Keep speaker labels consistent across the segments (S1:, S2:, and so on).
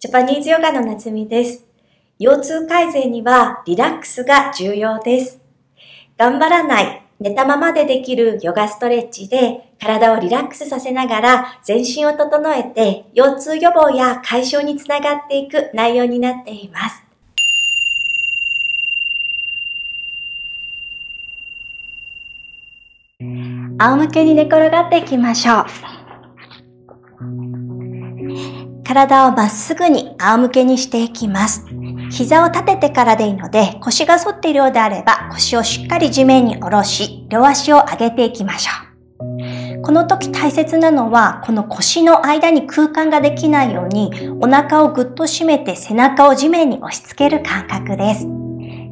S1: ジャパニーズヨガの夏美です。腰痛改善にはリラックスが重要です。頑張らない、寝たままでできるヨガストレッチで体をリラックスさせながら全身を整えて腰痛予防や解消につながっていく内容になっています。仰向けに寝転がっていきましょう。体をまっすぐに仰向けにしていきます。膝を立ててからでいいので、腰が反っているようであれば、腰をしっかり地面に下ろし、両足を上げていきましょう。この時大切なのは、この腰の間に空間ができないように、お腹をぐっと締めて背中を地面に押し付ける感覚です。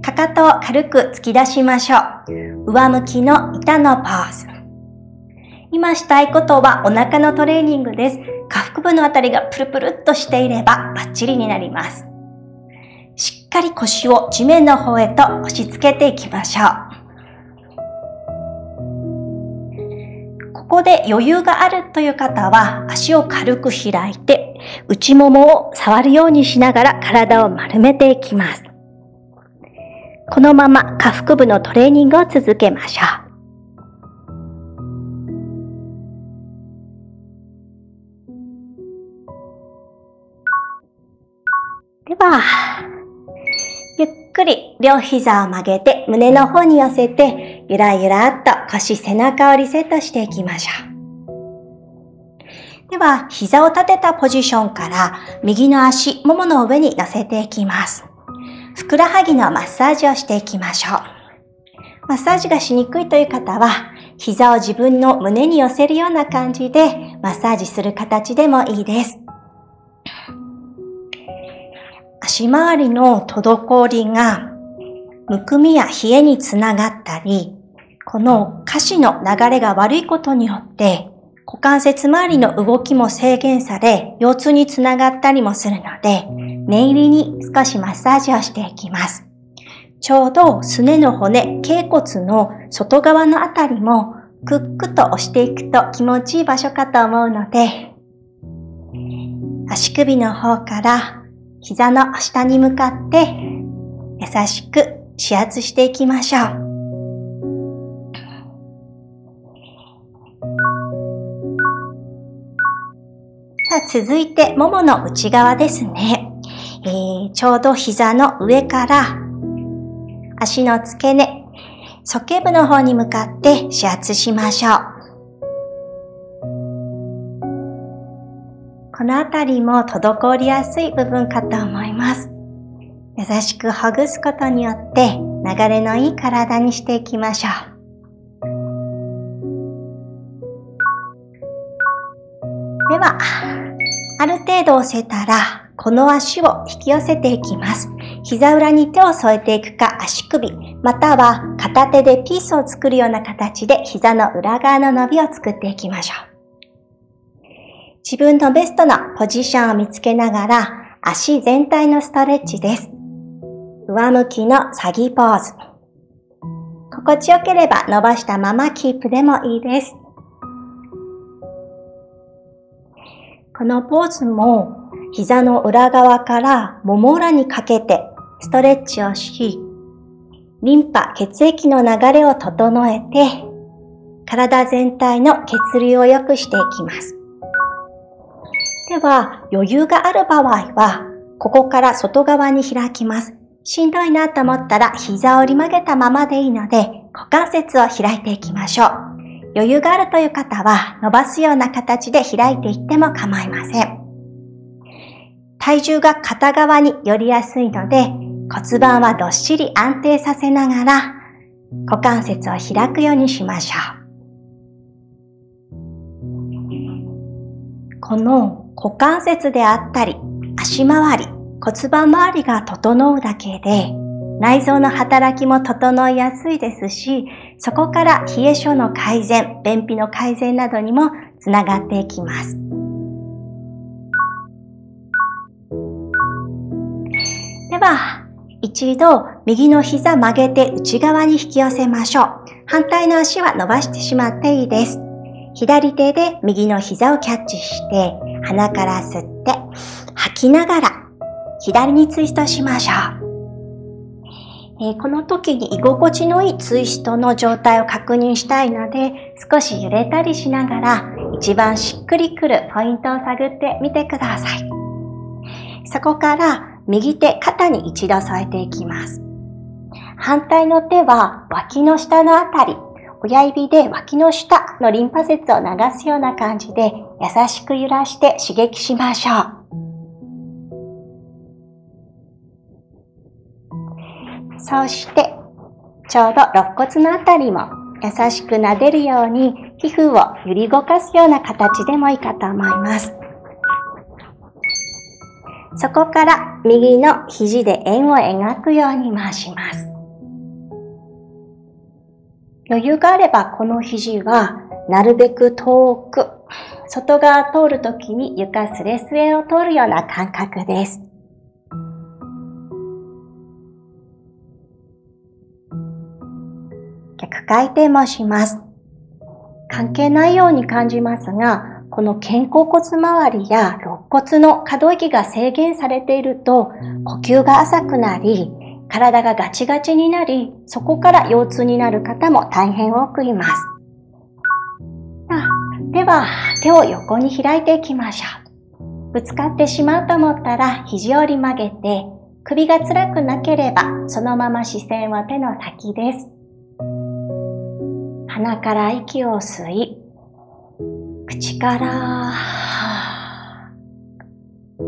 S1: かかとを軽く突き出しましょう。上向きの板のポーズ。今したいことはお腹のトレーニングです。下腹部のあたりがプルプルっとしていればバッチリになります。しっかり腰を地面の方へと押し付けていきましょう。ここで余裕があるという方は足を軽く開いて内ももを触るようにしながら体を丸めていきます。このまま下腹部のトレーニングを続けましょう。では、ゆっくり両膝を曲げて胸の方に寄せてゆらゆらっと腰背中をリセットしていきましょう。では、膝を立てたポジションから右の足、ももの上に乗せていきます。ふくらはぎのマッサージをしていきましょう。マッサージがしにくいという方は、膝を自分の胸に寄せるような感じでマッサージする形でもいいです。足回りの滞りがむくみや冷えにつながったり、この下肢の流れが悪いことによって股関節周りの動きも制限され、腰痛につながったりもするので、念入りに少しマッサージをしていきます。ちょうどすねの骨、脛骨の外側のあたりもクックと押していくと気持ちいい場所かと思うので、足首の方から膝の下に向かって優しく指圧していきましょう。さあ続いてももの内側ですね。ちょうど膝の上から足の付け根、鼠径部の方に向かって指圧しましょう。このあたりも滞りやすい部分かと思います。優しくほぐすことによって流れのいい体にしていきましょう。では、ある程度押せたら、この足を引き寄せていきます。膝裏に手を添えていくか足首、または片手でピースを作るような形で膝の裏側の伸びを作っていきましょう。自分のベストなポジションを見つけながら足全体のストレッチです。上向きのサギポーズ。心地よければ伸ばしたままキープでもいいです。このポーズも膝の裏側からもも裏にかけてストレッチをし、リンパ、血液の流れを整えて体全体の血流を良くしていきます。では、余裕がある場合は、ここから外側に開きます。しんどいなと思ったら、膝を折り曲げたままでいいので、股関節を開いていきましょう。余裕があるという方は、伸ばすような形で開いていっても構いません。体重が片側に寄りやすいので、骨盤はどっしり安定させながら、股関節を開くようにしましょう。この股関節であったり、足回り、骨盤周りが整うだけで、内臓の働きも整いやすいですし、そこから冷え性の改善、便秘の改善などにもつながっていきます。では、一度右の膝曲げて内側に引き寄せましょう。反対の足は伸ばしてしまっていいです。左手で右の膝をキャッチして、鼻から吸って、吐きながら左にツイストしましょう。この時に居心地のいいツイストの状態を確認したいので、少し揺れたりしながら一番しっくりくるポイントを探ってみてください。そこから右手肩に一度添えていきます。反対の手は脇の下のあたり、親指で脇の下のリンパ節を流すような感じで優しく揺らして刺激しましょう。そして、ちょうど肋骨のあたりも優しく撫でるように皮膚を揺り動かすような形でもいいかと思います。そこから右の肘で円を描くように回します。余裕があればこの肘はなるべく遠く、外側通るときに床すれすれを通るような感覚です。逆回転もします。関係ないように感じますが、この肩甲骨周りや肋骨の可動域が制限されていると、呼吸が浅くなり、体がガチガチになり、そこから腰痛になる方も大変多くいます。では、手を横に開いていきましょう。ぶつかってしまうと思ったら、肘折り曲げて、首が辛くなければ、そのまま視線は手の先です。鼻から息を吸い、口から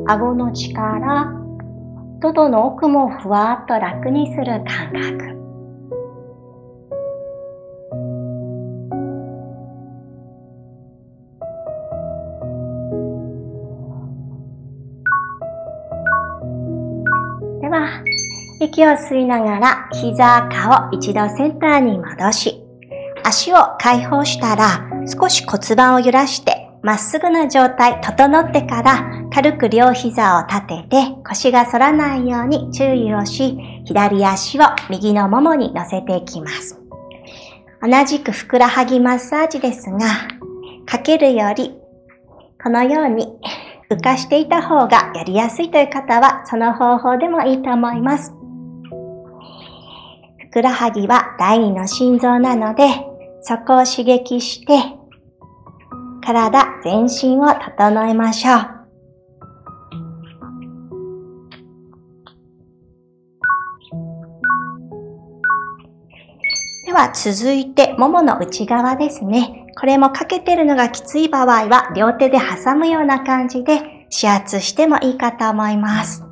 S1: 顎の力、喉の奥もふわっと楽にする感覚。では、息を吸いながら膝、顔一度センターに戻し、足を解放したら少し骨盤を揺らしてまっすぐな状態整ってから軽く両膝を立てて腰が反らないように注意をし、左足を右のももに乗せていきます。同じくふくらはぎマッサージですが、かけるよりこのように浮かしていた方がやりやすいという方はその方法でもいいと思います。ふくらはぎは第二の心臓なので、そこを刺激して、体全身を整えましょう。では続いて、ももの内側ですね。これもかけてるのがきつい場合は、両手で挟むような感じで指圧してもいいかと思います。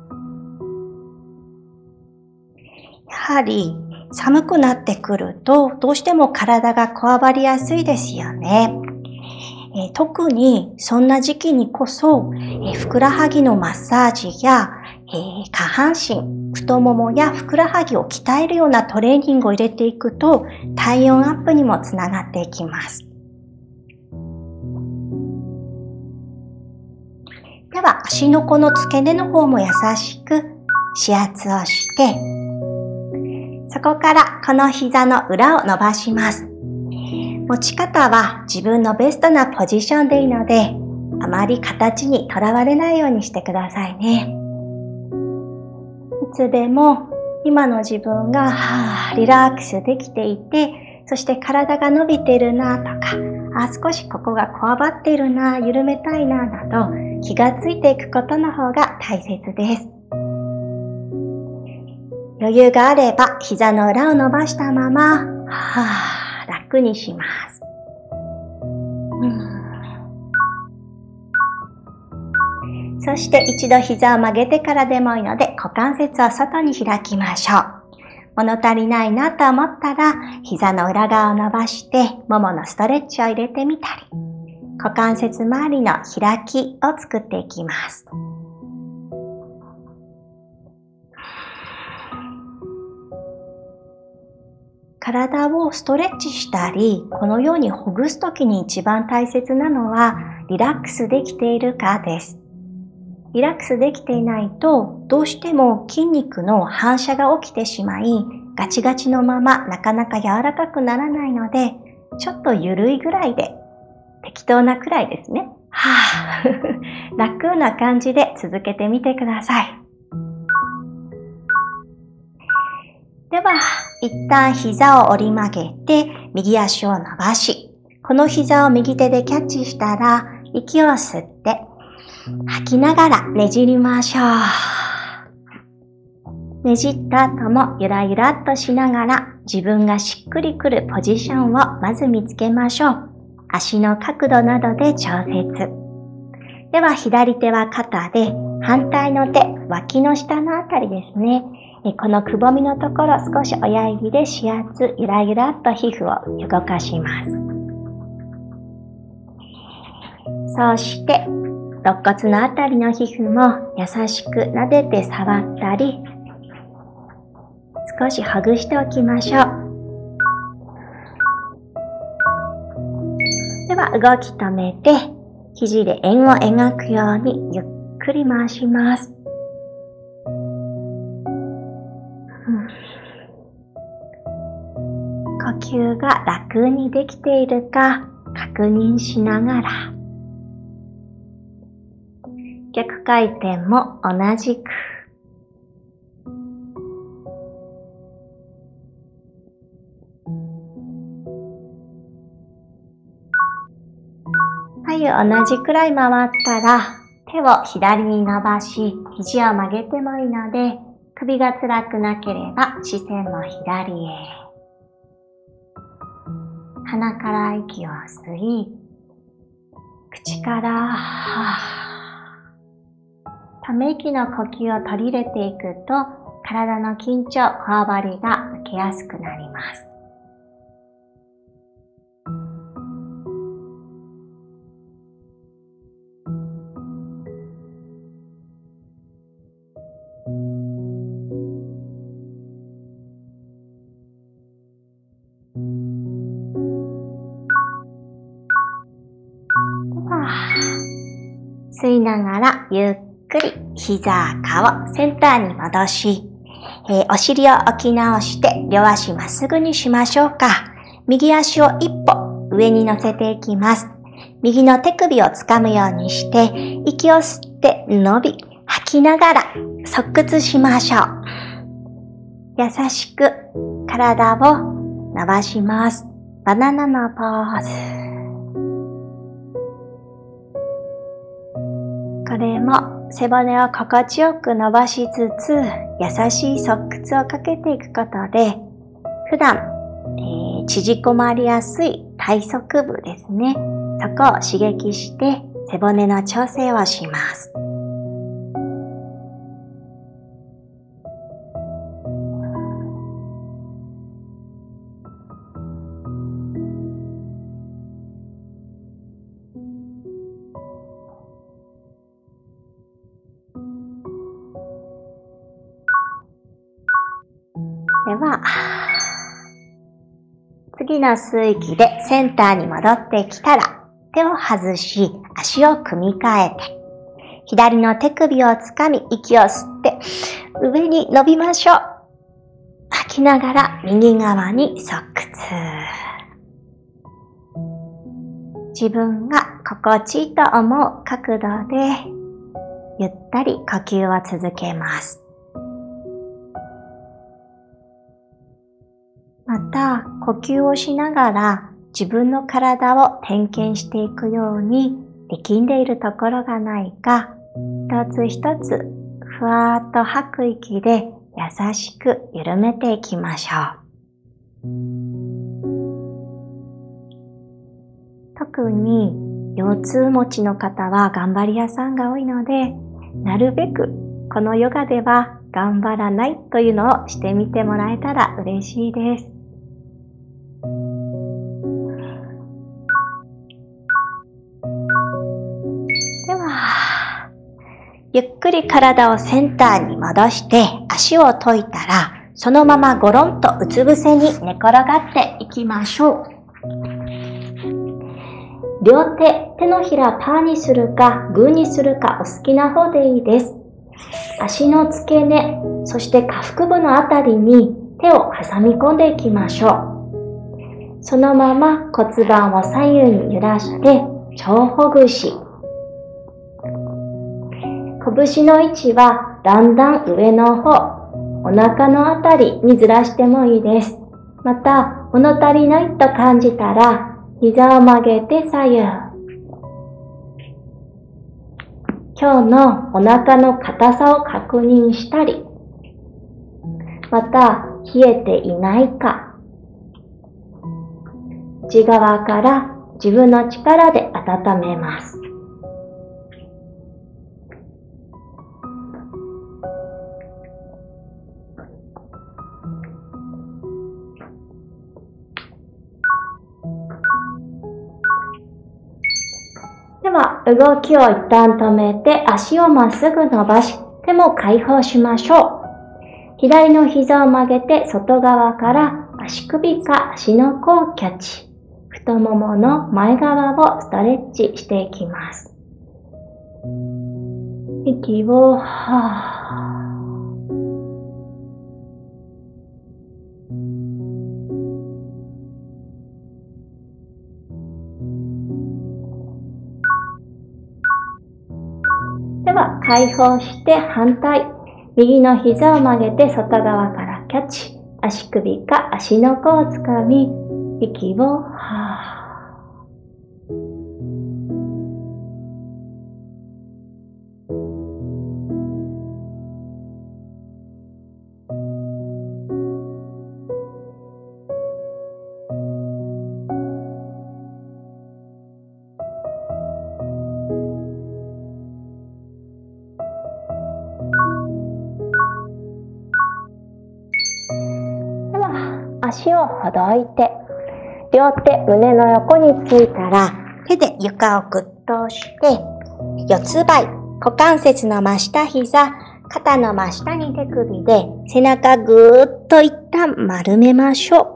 S1: やはり、寒くなってくるとどうしても体がこわばりやすいですよね。特にそんな時期にこそ、ふくらはぎのマッサージや、下半身、太ももやふくらはぎを鍛えるようなトレーニングを入れていくと体温アップにもつながっていきます。では足の甲の付け根の方も優しく指圧をして、そこからこの膝の裏を伸ばします。持ち方は自分のベストなポジションでいいので、あまり形にとらわれないようにしてくださいね。いつでも今の自分がリラックスできていて、そして体が伸びてるなとか、少しここがこわばっているな、緩めたいななど気がついていくことの方が大切です。余裕があれば膝の裏を伸ばしたまま、楽にします。そして一度膝を曲げてからでもいいので股関節を外に開きましょう。物足りないなと思ったら膝の裏側を伸ばしてもものストレッチを入れてみたり、股関節周りの開きを作っていきます。体をストレッチしたり、このようにほぐすときに一番大切なのは、リラックスできているかです。リラックスできていないと、どうしても筋肉の反射が起きてしまい、ガチガチのままなかなか柔らかくならないので、ちょっと緩いぐらいで、適当なくらいですね。楽な感じで続けてみてください。では、一旦膝を折り曲げて、右足を伸ばし、この膝を右手でキャッチしたら、息を吸って、吐きながらねじりましょう。ねじった後もゆらゆらっとしながら、自分がしっくりくるポジションをまず見つけましょう。足の角度などで調節。では、左手は肩で、反対の手、脇の下のあたりですね。このくぼみのところ、少し親指で指圧、ゆらゆらっと皮膚を動かします。そして、肋骨のあたりの皮膚も優しく撫でて触ったり、少しほぐしておきましょう。では、動き止めて、肘で円を描くようにゆっくり回します。呼吸が楽にできているか確認しながら、逆回転も同じく。同じくらい回ったら、手を左に伸ばし、肘を曲げてもいいので、首が辛くなければ視線も左へ。鼻から息を吸い、口からため息の呼吸を取り入れていくと、体の緊張、こわばりが抜けやすくなります。吸いながらゆっくり膝赤をセンターに戻し、お尻を置き直して両足まっすぐにしましょうか。右足を一歩上に乗せていきます。右の手首をつかむようにして、息を吸って伸び、吐きながら側屈しましょう。優しく体を伸ばします。バナナのポーズ。これも背骨を心地よく伸ばしつつ、優しい側屈をかけていくことで、普段、縮こまりやすい体側部ですね。そこを刺激して背骨の調整をします。では、次の吸う息でセンターに戻ってきたら、手を外し、足を組み替えて、左の手首をつかみ、息を吸って、上に伸びましょう。吐きながら右側に側屈。自分が心地いいと思う角度で、ゆったり呼吸を続けます。また、呼吸をしながら自分の体を点検していくように、力んでいるところがないか、一つ一つふわーっと吐く息で優しく緩めていきましょう。特に腰痛持ちの方は頑張り屋さんが多いので、なるべくこのヨガでは頑張らないというのをしてみてもらえたら嬉しいです。では、ゆっくり体をセンターに戻して足を解いたら、そのままゴロンとうつ伏せに寝転がっていきましょう。両手、手のひらパーにするかグーにするかお好きな方でいいです。足の付け根、そして下腹部のあたりに手を挟み込んでいきましょう。そのまま骨盤を左右に揺らして腸ほぐし。拳の位置はだんだん上の方、お腹のあたりにずらしてもいいです。また、物足りないと感じたら、膝を曲げて左右。今日のお腹の硬さを確認したり、また冷えていないか、内側から自分の力で温めます。では、動きを一旦止めて足をまっすぐ伸ばし、手も解放しましょう。左の膝を曲げて外側から足首か足の甲をキャッチ。太ももの前側をストレッチしていきます。息をでは解放して反対。右の膝を曲げて外側からキャッチ。足首か足の甲をつかみ、息を足をほどいて、両手胸の横についたら、手で床をぐっと押して、四つ倍、股関節の真下膝、肩の真下に手首で、背中ぐーっと一旦丸めましょう。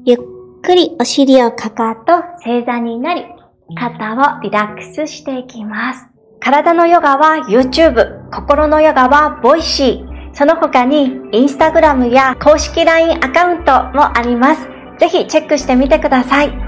S1: ゆっくりお尻をかかと正座になり、肩をリラックスしていきます。体のヨガは YouTube、心のヨガは Voicy。その他にインスタグラムや公式 LINE アカウントもあります。ぜひチェックしてみてください。